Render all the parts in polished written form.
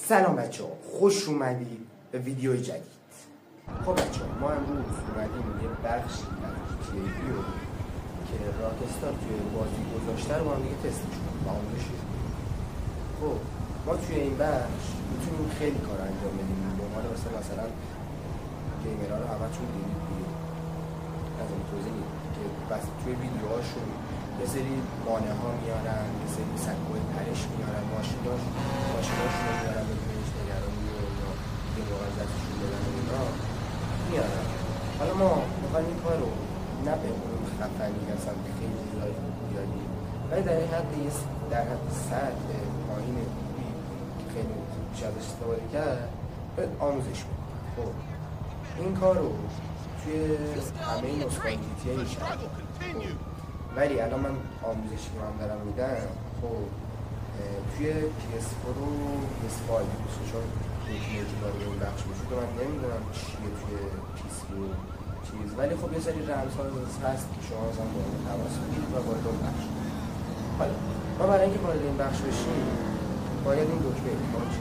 سلام بچه ها، خوش اومدید به ویدیوی جدید. خب بچه ها، ما امروز اومدیم یه بخشی از GTA رو که راکستار توی بازی گذاشته رو با هم دیگه تستش کنیم و آموزش بدیم. خب ما توی این بخش میتونیم خیلی کار انجام بدیم. به عنوان مثلا گیمرها رو همتون دیدید دیگه، از این توضیح که بس توی ویدیوهاشون یه سری مانع ها میارن، یه سری سکوی پرش میارن، ماشیناشون رو میارن بدون هیچ نگرانی و یا یه موقعیتشون بدن و اینا میارن. حالا ما میخوایم این کار رو نه به اون خفنی اصلا خیلی لایف بیاری، ولی در حد سطح پایین خوبی که خیلی میشه ازش استفاده کرد باید آموزش بدیم. خب این کار رو توی همه نسخه‌های GTA میشه، ولی الان من آموزشی که من دارم میدم خب توی PS4 و PS5 میشه، چون یکی وارد این بخش میشه که من نمیدونم چیه توی PC و چیز، ولی خب یه سری رمزها هست که شما مثلا باید تماس بگیرید و وارد اون بخش. حالا ما برای اینکه وارد این بخش بشیم باید این دکمه اعتماد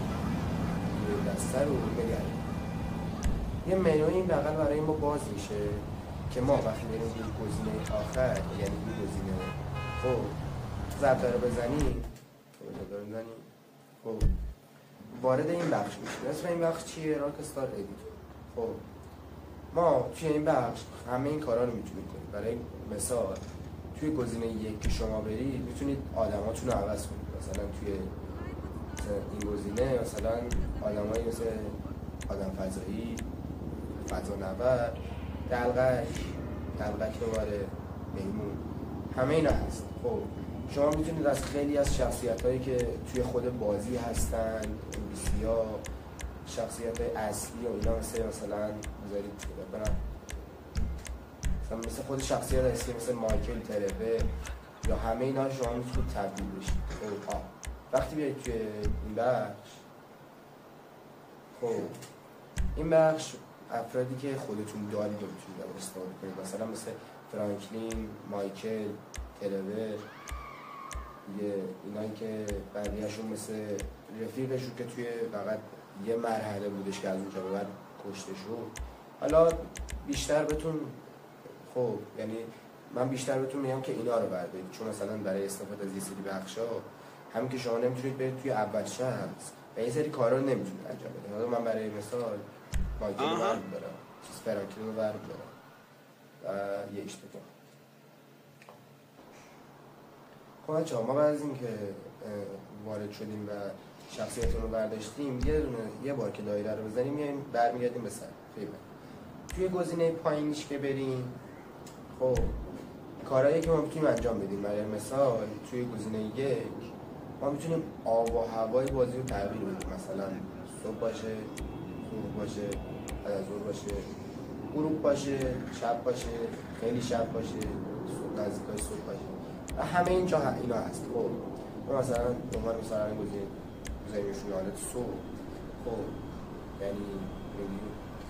یه دسته رو بگردیم. یه منوی این بغل برای ما باز میشه که ما وقتی بریم این گزینه آخر، یعنی این گزینه خب ضرب رو بزنیم خب وارد این بخش میشه. اسم این بخش چیه؟ راکستار ادیتور. خب ما توی این بخش همه این کارا رو میتونیم کنیم. برای مثال توی گزینه یک که شما برید میتونید آدماتون رو عوض کنید. مثلا توی این گزینه مثلا آدمایی مثل آدم فضایی، فضانورد، دلقک دوباره، میمون، همه اینا هست. خب شما میتونید از خیلی از شخصیت هایی که توی خود بازی هستن، NPC‌ها، شخصیت های اصلی و اینا مثلا بذارید برم مثل خود شخصیت اصلی مثل مایکل تربه یا همه اینا شما میتونید تبدیل بشید. خب وقتی بیایید توی این بخش، خب این بخش افرادی که خودتون دارید رو میتونید استفاده کنید، مثلا مثل فرانکلین، مایکل، ترور، اینایی که بقیه‌شون مثل رفیقشون که توی فقط یه مرحله بودش که از اونجا به بعد کشته شد. حالا بیشتر بهتون خب یعنی من بیشتر بهتون میگم که اینا رو بردارید، چون مثلا برای استفاده از یه سری بخشا همین که شما نمیتونید برید توی اول شخص و یه سری کارا رو نمیتونید انجام بدید. حالا من برای مثال مایکل رو بردارم، فرانکلین رو بردارم و یه اشتباه. خب بچه‌ها، ما بعد از اینکه وارد شدیم و شخصیتون رو برداشتیم یه بار که دایره رو بزنیم میایم برمیگردیم به سر خیلی. توی گزینه پایینش که بریم، خب کارهایی که ما میتونیم انجام بدیم، برای مثال توی گزینه یک ما میتونیم آب و هوای بازی رو تغییر بدیم. مثلا صبح باشه، غروب باشه، بعد از ظهر باشه، غروب باشه، شب باشه، خیلی شب باشه، نزدیکای صبح باشه و همه اینجا اینا هست. خب ما مثلا به عنوان مثلا گذاریمشون حالت صبح، خب یعنی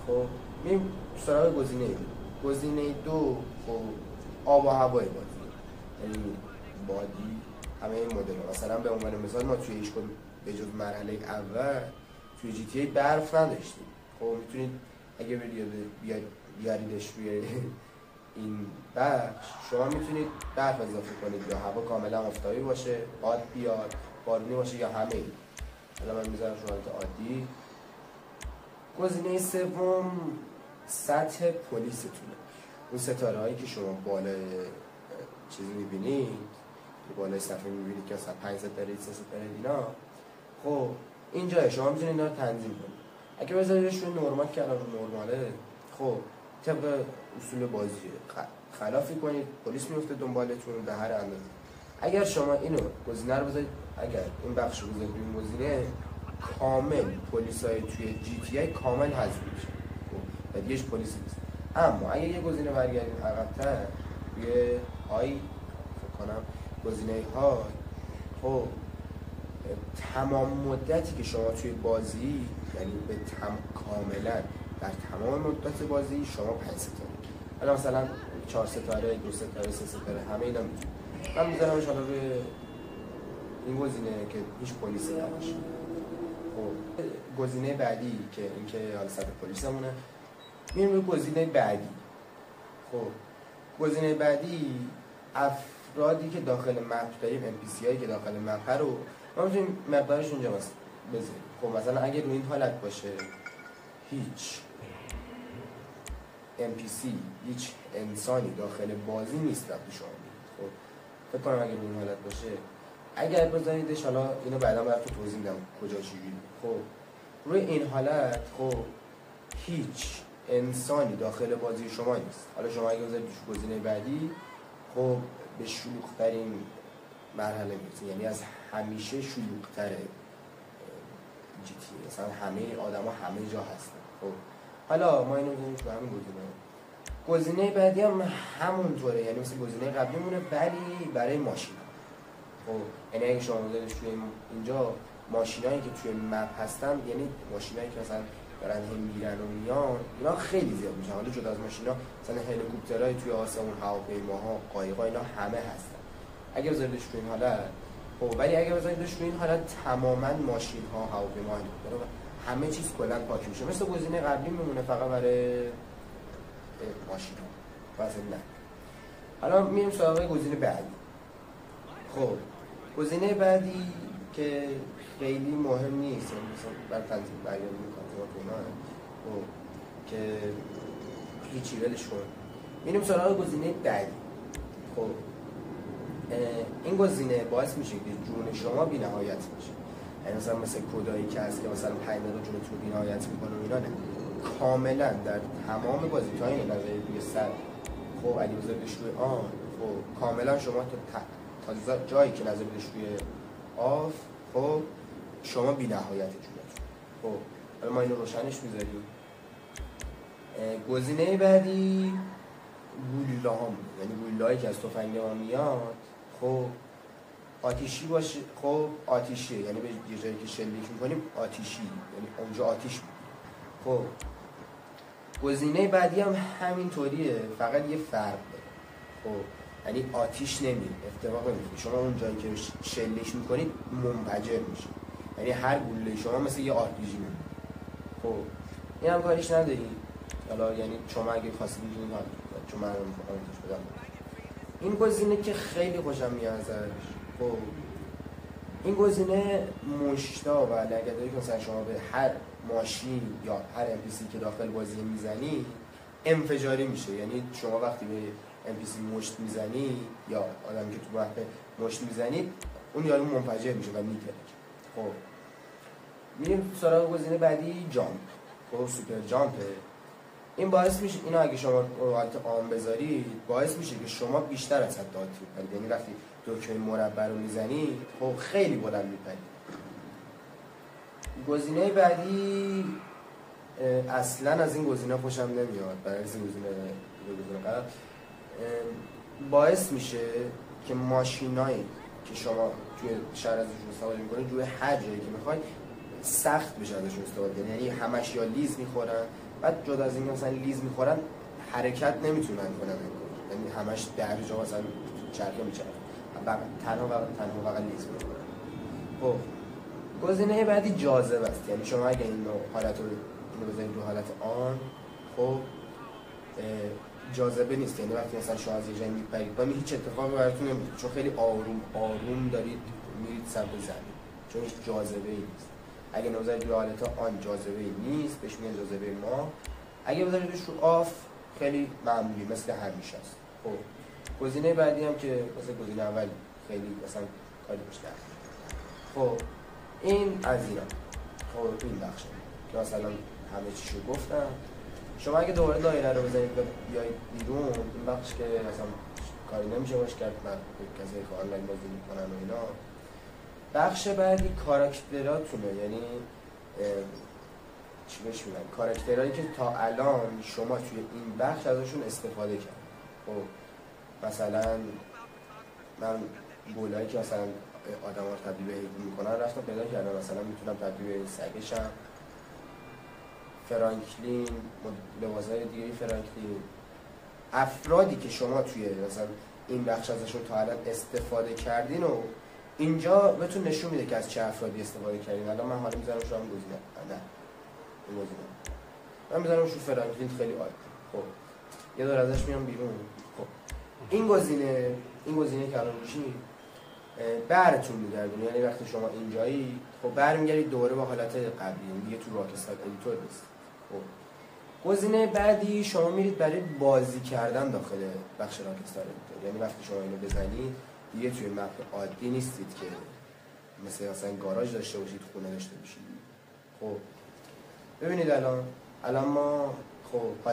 خب میریم سراغ گزینه دو. خب آب و هوای بازی، یعنی بادی، همه این مدل. مثلا به عنوان مثال ما توی هیچ کدوم به جز مرحله اول توی GTA برف نداشتیم. خب میتونید اگه بیاریدش روی این بخش، شما میتونید برف اضافه کنید یا هوا کاملا آفتابی باشه، باد بیاد، بارونی باشه یا همه این. حالا من میذارم شما حالت عادی. گزینه سوم سطح پلیستونه. اون ستاره هایی که شما بالای چیزی میبینید، بالای صفحه میبینید که اصلا 5 ستاره 3 ستاره اینا، خب اینجا شما میتونید اینا رو تنظیم کنید. اگه بذاریدش روی نورمال که الان نورماله، خب طبق اصول بازی خلافی کنید، پلیس میفته دنبالتون به هر اندازه. اگر شما اینو گزینه رو بذارید، اگر این بخش رو بذارید این گزینه، کامل پلیسای توی GTA کامل حذف میشه. خب دیگه پلیس نیست. اما اگه یه گزینه برگردید عقب‌تر، یه فکر کنم گزینه های، خب تمام مدتی که شما توی بازی، یعنی به کاملا در تمام مدت بازی شما 5 ستاره، حالا مثلا 4 ستاره، 2 ستاره، 3 ستاره، همه اینا میتونید. من میذارمش حالا روی این گزینه که هیچ پلیسی نباشه. خب گزینه بعدی که اینکه حالا سطح پلیسمونه، میریم روی گزینه بعدی. خب گزینه بعدی افرادی که داخل مپ داریم، NPC هایی که داخل مپ رو ما میتونیم مقدارش اونجا بذاریم. خب مثلا اگه روی این حالت باشه هیچ NPC، هیچ انسانی داخل بازی نیست وقتی شما میرید. خب فکر کنم اگه روی این حالت باشه، اگر بذاریدش، حالا اینو بعدا براتون توضیح میدم کجا چجوری. خب روی این حالت خب هیچ انسانی داخل بازی شما نیست. حالا شما اگه بذارید گزینه بعدی، خب به شلوغ‌ترین مرحله میرسید، یعنی از همیشه شلوغ‌تره جی تی، مثلا همه آدما همه جا هستن. خب حالا ما اینو بزنیم تو همین گزینه بعدی هم همونطوره، یعنی مثل گزینه قبلی مونه ولی برای ماشین. خب یعنی اگه شما بذاریدش توی اینجا ماشینایی که توی مپ هستن، یعنی ماشینایی که مثلا دارن هم میرن و میان، اینا خیلی زیاد میشن. حالا جدا از ماشینا مثلا هلیکوپترهای توی آسمون، هواپیماها، قایق‌ها، اینا همه هستن. اگه بذاریدش توی این حالت، خب ولی اگه بذاریدش توی این حالت تماما ماشین‌ها، هواپیماها، هلیکوپترها، همه چیز کلا پاک میشه. مثل گزینه قبلی میمونه فقط برای ماشین‌ها. واسه نه. حالا میریم سراغ گزینه بعدی. خب گزینه بعدی که خیلی مهم نیست، مثلا برای تنظیم برگردی میکنم تو اینا، خب که هیچی ولش کن. میریم سراغ گزینه بعدی. خب این گزینه باعث میشه که جون شما بی نهایت میشه. یعنی مثلا مثل کدایی که هست که مثلا 5 دقیقه جونتون بی نهایت میکنه و اینا، نه، کاملا در تمام بازی تا این نظر روی سر. خب اگه بذاریدش روی آن، خب کاملا شما تا جایی که نظر بدش روی آف، خب شما بی نهایت جونتون. خب حالا ما اینو روشنش میذاریم. گزینه بعدی گولیلا ها بود، یعنی گولیلایی که از تفنگ ما میاد، خب آتیشی باشه. خب آتیشیه، یعنی به یه جایی که شلیک میکنیم آتیشی، یعنی اونجا آتیش میگیره. خب گزینه بعدی هم همینطوریه، فقط یه فرق داره. خب یعنی آتیش نمیره، اتفاق نمیفته. شما اون جایی که شلیک میکنید منفجر میشه، یعنی هر گلوله شما مثل یه RPG میمونه. خب این هم کاریش نداری. حالا یعنی شما اگه خواستید میتونید، چون من آموزش بدم. این گزینه که خیلی خوشم میاد ازش. خب این گزینه مشتا و لگدایی که مثلا شما به هر ماشین یا هر NPC که داخل بازی میزنی انفجاری میشه. یعنی شما وقتی به NPC مشت میزنی یا آدمی که تو مپ مشت میزنی، اون یارو منفجر میشه و میترکه. خب میریم سراغ گزینه بعدی، جامپ. خب سوپر جامپه. این باعث میشه، اینو اگه شما رو حالت عام بذارید، باعث میشه که شما بیشتر از حد عادی بپرید. یعنی وقتی دکمه مربع رو میزنید، خب خیلی بلند میپرید. گزینه بعدی اصلا از این گزینه خوشم نمیاد، برای این گزینه قبل. باعث میشه که ماشینایی که شما توی شهر ازشون استفاده میکنید، روی هر جایی که میخواید سخت بشه ازشون استفاده. یعنی همش یا لیز میخورن، بعد جدا از این مثلا لیز میخورن حرکت نمیتونن کنن، یعنی همش در جا مثلا چرخه میچرخن، تنها فقط لیز میخورن. خب گزینه بعدی جاذبه است. یعنی شما اگه این حالت رو بذارید رو حالت آن، خب جاذبه نیست. یعنی وقتی مثلا شما از یه جایی میپرید و هیچ اتفاقی براتون نمیفته، چون خیلی آروم دارید میرید سمت زمین، چون هیچ جاذبه ای نیست. اگه بذارید رو حالت آن، جاذبه ای نیست، بهش میگن جاذبه ما. اگه بذاریدش رو آف، خیلی معمولی مثل همیشه است. خب گزینه بعدی هم که مثل گزینه اول خیلی مثلا کاری بیشتر. خب این از اینا. خب این بخشه که مثلا همه چیشو گفتم. شما اگه دوباره دایره رو بزنید و بیایید بیرون، این بخش که مثلا کاری نمیشه باش کرد، من کسایی که آنلاین بازی میکنن و اینا. بخش بعدی کاراکتراتونه، یعنی چی بهش میگن، کاراکترهایی که تا الان شما توی این بخش ازشون استفاده کرد. خب مثلا من بولایی که مثلا آدم‌ها رو تبدیل به حیوان میکنن رفتم پیدا کردم، مثلا میتونم تبدیل به سگشم. فرانکلین، لباسای دیگه فرانکلین. افرادی که شما توی مثلا این بخش ازشون تا الان استفاده کردین و اینجا بهتون نشون میده که از چه افرادی استفاده کردین. الان من حالا میذارم شما گزینه نه این گزینه من میذارم شو فرانکلین خیلی عالی. خب یه دور ازش میام بیرون. خب این گزینه که الان روشی براتون میگردونه، یعنی وقتی شما اینجایی خب برمیگردید دوباره با حالت قبلی، دیگه تو راکستار ادیتور نیست. خب گزینه بعدی شما میرید برای بازی کردن داخل بخش راکستار ادیتور، یعنی وقتی شما اینو بزنید دیگه توی مپ عادی نیستید که مثلا گاراژ داشته باشید، خونه داشته باشید. خب ببینید الان ما خب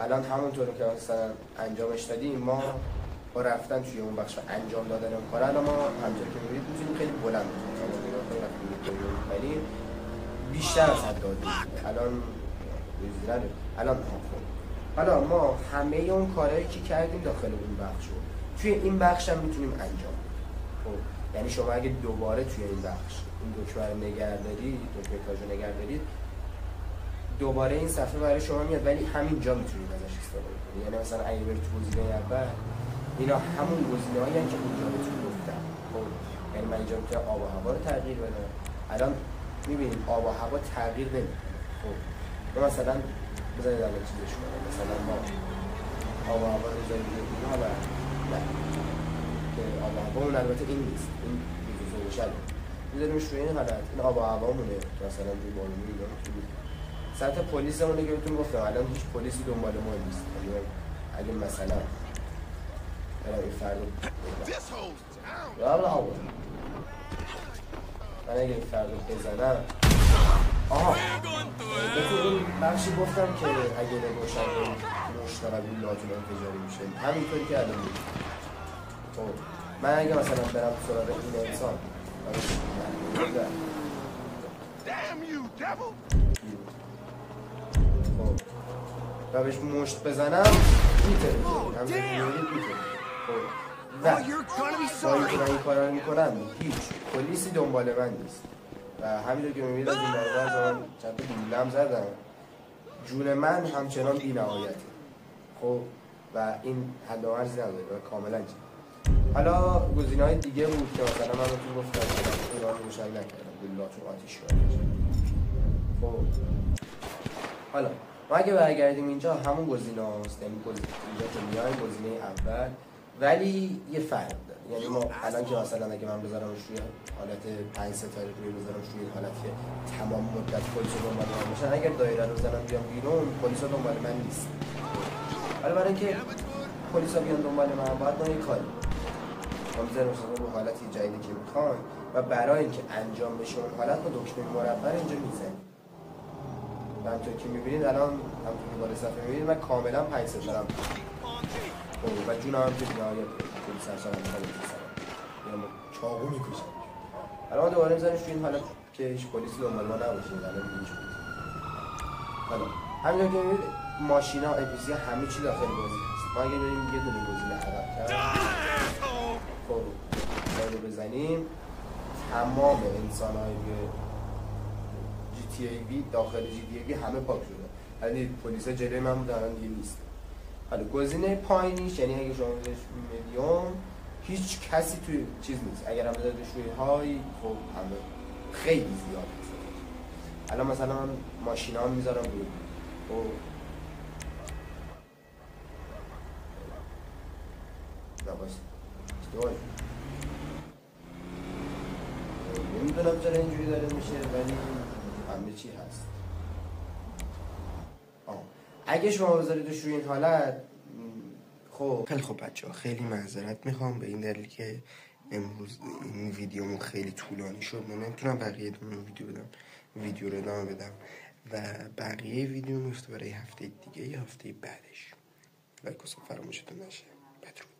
الان همونطور که مثلا انجامش دادیم، ما با رفتن توی اون بخش انجام دادن اون کار الان ما همونطور که می‌بینید می‌تونیم خیلی بلند بکنیم، بیشتر از حد دادیم. الان حالا ما همه اون کارهایی که کردیم داخل اون بخش رو توی این بخش هم میتونیم انجام بدیم. خب یعنی شما اگه دوباره توی این بخش این دکمه رو نگهدارید، دکمه کاژو نگهدارید، دوباره این صفحه برای شما میاد، ولی همینجا میتونید ازش استفاده کنید. یعنی مثلا اگه برید تو گزینه اول، اینا همون گزینه‌هایی که اونجا بهتون گفتم. خب یعنی من اینجا میتونم آب و هوا رو تغییر بدم. الان میبینید آب و هوا تغییر نمیکنه. خب مثلا بذارید الان چیزش کنم، مثلا ما آب و هوا رو بذارید اینها و نه که آب و هوا اون البته این نیست، این میزوزه بشد میذاریمش روی این حالت. این آب و هوا مونه مثلا روی بارونی اینا سطح پلیس همونه که بهتون گفتم الان هیچ پلیسی دنبال ما نیست. اگه مثلا این فرد من اگه این فرد رو بزنم بهتون این بخشی گفتم که اگه نگوشن مشترک لاتون انفجاری میشه همینطوری که الان بود. خب من اگه مثلا برم سراغ این انسان و بهش مشت بزنم میتره همزه میورید میتره. و با اینکه من این کار رو میکنم هیچ پلیسی دنبال من نیست و همینطور که میبینید از این برزر من چند تا بیلم زدم، جون من همچنان بی نهایته. خب و این حد و مرزی نداره و کاملا چید. حالا گزینه‌های دیگه بود که مثلا من بهتون گفتم که ایران رو روشن نکردم، گلاتون آتیش شد. خب حالا ما اگه برگردیم اینجا همون گزینه هاست، یعنی اینجا که میایم گزینه اول، ولی یه فرق داره. یعنی ما الان که مثلا اگه من بذارمش روی حالت 5 ستاره روی بذارمش روی حالت که تمام مدت پلیس رو دنبال من باشن، اگر دایره رو بزنم بیام بیرون پلیس ها دنبال من نیست. حالا برای اینکه پلیس ها بیان دنبال من باید ما یه کاری ما بذاریم مثلا رو حالتی جدیدی که میخوان و برای اینکه انجام بشه اون حالت با دکمه مربع اینجا میزنیم. همونطور که میبینید الان همونطور که بالا صفحه میبینید من کاملا 5 ستارم و جونم هم که نهایت پلیس سرشان هم میخواد بسرم یعنی چاقو میکشم. الان دوباره میزنیش توی این حالت که هیچ پلیسی دنبال ما نباشید. الان هیچ پلیسی. حالا همینطور که میبینید ماشینا اپیسی همه چی داخل بازی هست. ما اگه بریم یه دونه گزینه عقب کرد خب رو بزنیم تمام انسان‌های GTA داخل GTA همه پاک شده. یعنی پلیسا جلوی من بود الان دیگه نیست. حالا گزینه پایینیش یعنی اگه شما بذارید مدیوم هیچ کسی توی چیز نیست. اگر هم بذاریدش روی های خب همه خیلی زیاد هست. الان مثلا من ماشینا هم میذارم روی خب نمیدونم چرا اینجوری داره میشه ولی همه چی هست. اگه شما بذاریدش روی این حالت خب خیلی خوب بچه‌ها، خیلی معذرت میخوام به این دلیل که امروز این ویدیومون خیلی طولانی شد. من نمیتونم بقیه ویدیو رو ادامه بدم و بقیه ویدیو میفته برای هفته دیگه یا هفته بعدش. لایک و فراموشتون نشه. بدرود.